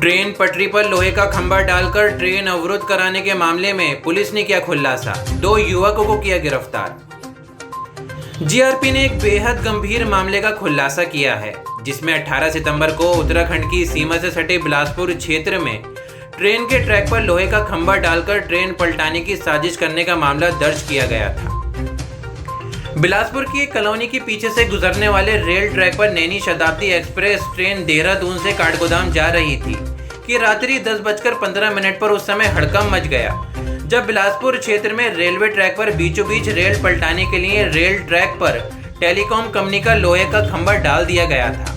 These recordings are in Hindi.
ट्रेन पटरी पर लोहे का खंभा डालकर ट्रेन अवरुद्ध कराने के मामले में पुलिस ने किया खुलासा, 2 युवकों को किया गिरफ्तार। जीआरपी ने एक बेहद गंभीर मामले का खुलासा किया है, जिसमें 18 सितंबर को उत्तराखंड की सीमा से सटे बिलासपुर क्षेत्र में ट्रेन के ट्रैक पर लोहे का खंभा डालकर ट्रेन पलटाने की साजिश करने का मामला दर्ज किया गया था। बिलासपुर की एक कॉलोनी के पीछे से गुजरने वाले रेल ट्रैक पर नैनी शताब्दी एक्सप्रेस ट्रेन देहरादून से काठगोदाम जा रही थी कि रात्रि 10:15 पर उस समय हड़कंप मच गया, जब बिलासपुर क्षेत्र में रेलवे ट्रैक पर बीचों बीच रेल पलटाने के लिए रेल ट्रैक पर टेलीकॉम कंपनी का लोहे का खंभा डाल दिया गया था।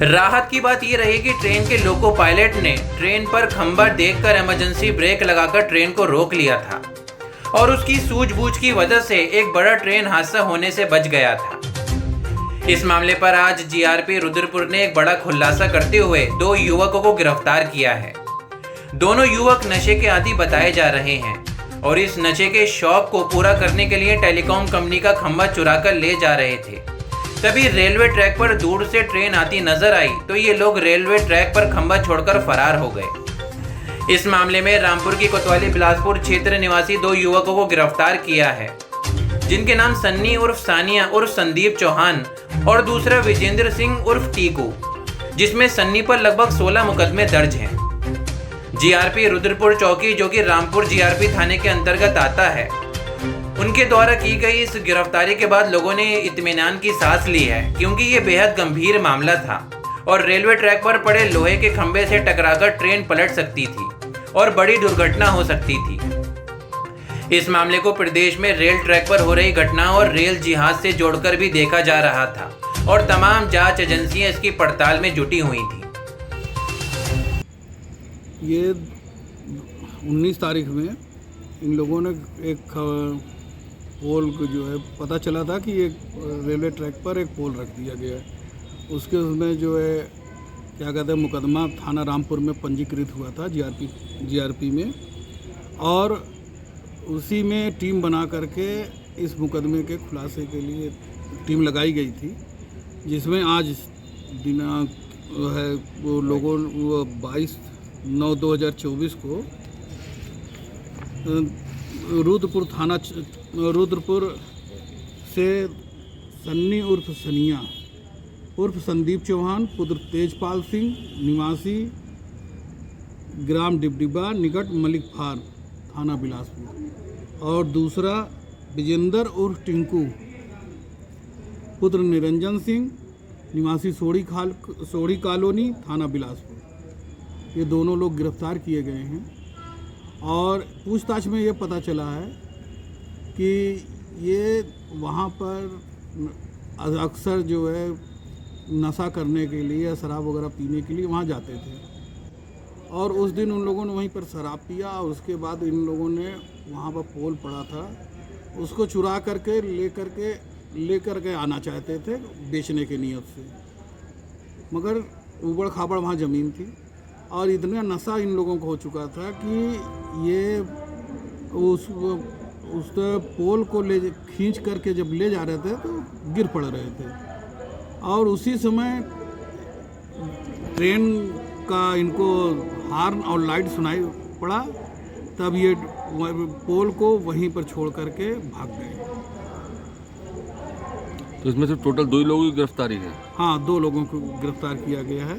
राहत की बात यह रही कि ट्रेन के लोको पायलट ने ट्रेन पर खंभा देखकर इमरजेंसी ब्रेक लगाकर ट्रेन को रोक लिया था और उसकी सूझबूझ की वजह से एक बड़ा ट्रेन हादसा होने से बच गया था। इस मामले पर आज जीआरपी रुद्रपुर ने एक बड़ा खुलासा करते हुए 2 युवकों को गिरफ्तार किया है। दोनों युवक नशे के आदी बताए जा रहे हैं और इस नशे के शौक को पूरा करने के लिए टेलीकॉम कंपनी का खंभा चुराकर ले जा रहे थे। तभी रेलवे ट्रैक पर दूर से ट्रेन आती नजर आई तो ये लोग रेलवे ट्रैक पर खंभा छोड़कर फरार हो गए। इस मामले में रामपुर की कोतवाली बिलासपुर क्षेत्र निवासी 2 युवकों को गिरफ्तार किया है, जिनके नाम सन्नी उर्फ सानिया उर्फ संदीप चौहान और दूसरा विजेंद्र सिंह उर्फ टीकू, जिसमें सन्नी पर लगभग 16 मुकदमे दर्ज हैं। जीआरपी रुद्रपुर चौकी, जो कि रामपुर जीआरपी थाने के अंतर्गत आता है, उनके द्वारा की गई इस गिरफ्तारी के बाद लोगों ने इत्मीनान की सांस ली है, क्योंकि ये बेहद गंभीर मामला था और रेलवे ट्रैक पर पड़े लोहे के खंभे से टकराकर ट्रेन पलट सकती थी और बड़ी दुर्घटना हो सकती थी। इस मामले को प्रदेश में रेल ट्रैक पर हो रही घटनाओं और रेल जिहाद से जोड़कर भी देखा जा रहा था और तमाम जांच एजेंसियां इसकी पड़ताल में जुटी हुई थी। ये 19 तारीख में इन लोगों ने एक पोल को जो है पता चला था कि एक रेलवे ट्रैक पर एक पोल रख दिया गया है। उसमें जो है क्या कहते हैं मुकदमा थाना रामपुर में पंजीकृत हुआ था जीआरपी में, और उसी में टीम बना करके इस मुकदमे के खुलासे के लिए टीम लगाई गई थी, जिसमें आज दिनांक है वो लोगों 22/9/2024 को रुद्रपुर से सन्नी उर्फ सनिया उर्फ संदीप चौहान पुत्र तेजपाल सिंह निवासी ग्राम डिबडिबा निकट मलिक फार थाना बिलासपुर, और दूसरा विजेंद्र उर्फ टिंकू पुत्र निरंजन सिंह निवासी सोड़ी कॉलोनी थाना बिलासपुर, ये दोनों लोग गिरफ्तार किए गए हैं। और पूछताछ में ये पता चला है कि ये वहाँ पर अक्सर जो है नशा करने के लिए या शराब वगैरह पीने के लिए वहाँ जाते थे, और उस दिन उन लोगों ने वहीं पर शराब पिया और उसके बाद इन लोगों ने वहाँ पर पोल पड़ा था उसको चुरा करके लेकर के आना चाहते थे बेचने के नियत से, मगर ऊबड़ खाबड़ वहाँ ज़मीन थी और इतना नशा इन लोगों को हो चुका था कि ये उस पोल को खींच करके जब ले जा रहे थे तो गिर पड़ रहे थे, और उसी समय ट्रेन का इनको हॉर्न और लाइट सुनाई पड़ा, तब ये पोल को वहीं पर छोड़ करके भाग गए। तो इसमें सिर्फ टोटल 2 ही लोगों की गिरफ्तारी है? हाँ, 2 लोगों को गिरफ्तार किया गया है।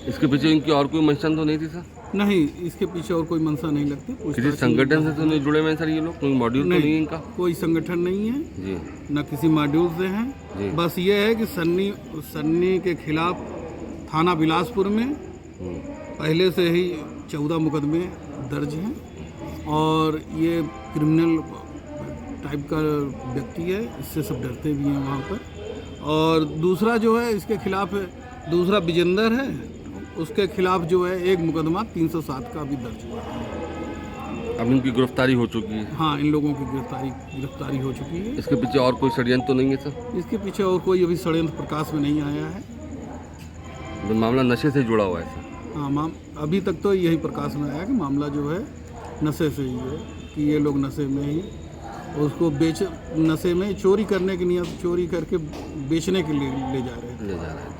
इसके पीछे इनकी और कोई मंशा तो नहीं थी सर? नहीं, इसके पीछे और कोई मंशा नहीं लगती। किसी संगठन से तो नहीं जुड़े हुए सर ये लोग? कोई मॉड्यूल तो नहीं है इनका? कोई संगठन नहीं है जी, न किसी मॉड्यूल से हैं। बस ये है कि सन्नी के खिलाफ थाना बिलासपुर में पहले से ही 14 मुकदमे दर्ज हैं और ये क्रिमिनल टाइप का व्यक्ति है, इससे सब डरते भी हैं वहाँ पर। और दूसरा जो है इसके खिलाफ दूसरा विजेंद्र है, उसके खिलाफ जो है एक मुकदमा 307 का भी दर्ज हुआ है। अब इनकी गिरफ्तारी हो चुकी है? हाँ, इन लोगों की गिरफ्तारी हो चुकी है। इसके पीछे और कोई षड्यंत्र तो नहीं है सर? इसके पीछे और कोई अभी षड्यंत्र प्रकाश में नहीं आया है। तो मामला नशे से जुड़ा हुआ है सर? हाँ, अभी तक तो यही प्रकाश में आया कि मामला जो है नशे से ही है, कि ये लोग नशे में ही उसको नशे में चोरी करने की नियत, चोरी करके बेचने के लिए ले जा रहे हैं।